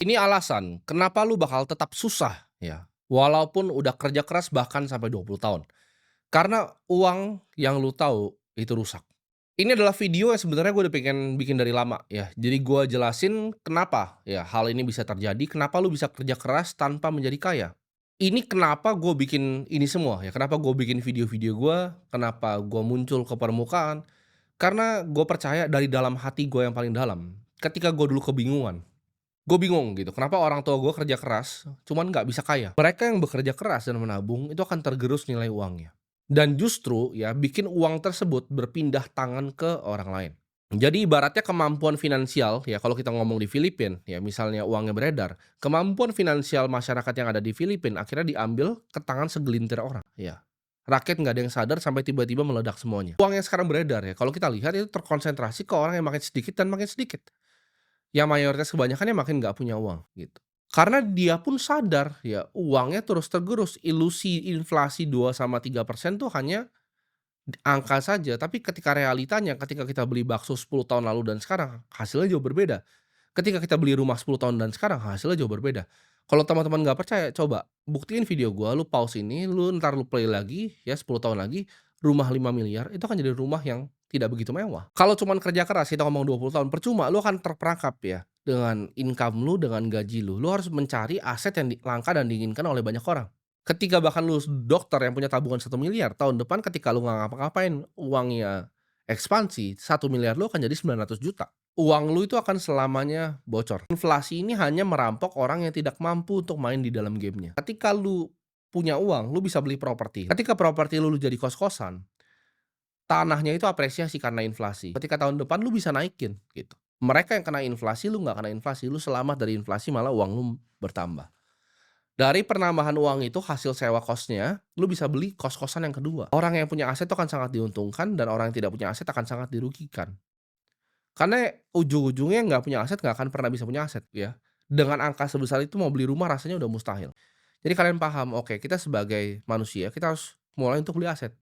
Ini alasan kenapa lu bakal tetap susah ya, walaupun udah kerja keras bahkan sampai 20 tahun. Karena uang yang lu tahu itu rusak. Ini adalah video yang sebenarnya gue udah pengen bikin dari lama ya. Jadi gue jelasin kenapa ya hal ini bisa terjadi, kenapa lu bisa kerja keras tanpa menjadi kaya. Ini kenapa gue bikin ini semua ya, kenapa gue bikin video-video gue, kenapa gue muncul ke permukaan, karena gue percaya dari dalam hati gue yang paling dalam, ketika gue dulu kebingungan. Gue bingung gitu, kenapa orang tua gue kerja keras, cuman nggak bisa kaya. Mereka yang bekerja keras dan menabung, itu akan tergerus nilai uangnya. Dan justru ya, bikin uang tersebut berpindah tangan ke orang lain. Jadi ibaratnya kemampuan finansial, ya kalau kita ngomong di Filipina, ya misalnya uangnya beredar, kemampuan finansial masyarakat yang ada di Filipina akhirnya diambil ke tangan segelintir orang. Ya, rakyat nggak ada yang sadar sampai tiba-tiba meledak semuanya. Uang yang sekarang beredar ya, kalau kita lihat itu terkonsentrasi ke orang yang makin sedikit dan makin sedikit. Yang mayoritas kebanyakan makin nggak punya uang, gitu. Karena dia pun sadar ya uangnya terus tergerus, ilusi inflasi 2 sama 3% tuh hanya angka saja, tapi ketika realitanya ketika kita beli bakso 10 tahun lalu dan sekarang, hasilnya jauh berbeda. Ketika kita beli rumah 10 tahun dan sekarang, hasilnya jauh berbeda. Kalau teman-teman nggak percaya, coba buktiin video gua, lu pause ini, lu entar lu play lagi ya 10 tahun lagi, rumah 5 miliar itu akan jadi rumah yang tidak begitu mewah. Kalau cuman kerja keras, kita ngomong 20 tahun, percuma, lu akan terperangkap ya dengan income lu, dengan gaji lu. Lu harus mencari aset yang langka dan diinginkan oleh banyak orang. Ketika bahkan lu dokter yang punya tabungan 1 miliar, tahun depan ketika lu nggak ngapa-ngapain, uangnya ekspansi, 1 miliar lu akan jadi 900 juta. Uang lu itu akan selamanya bocor. Inflasi ini hanya merampok orang yang tidak mampu untuk main di dalam gamenya. Ketika lu punya uang, lu bisa beli properti. Ketika properti lu jadi kos-kosan, tanahnya itu apresiasi karena inflasi. Ketika tahun depan lu bisa naikin gitu. Mereka yang kena inflasi, lu nggak kena inflasi, lu selamat dari inflasi malah uang lu bertambah. Dari penambahan uang itu hasil sewa kosnya, lu bisa beli kos-kosan yang kedua. Orang yang punya aset itu akan sangat diuntungkan dan orang yang tidak punya aset akan sangat dirugikan. Karena ujung-ujungnya nggak punya aset nggak akan pernah bisa punya aset ya. Dengan angka sebesar itu mau beli rumah rasanya udah mustahil. Jadi kalian paham, oke kita sebagai manusia kita harus mulai untuk beli aset.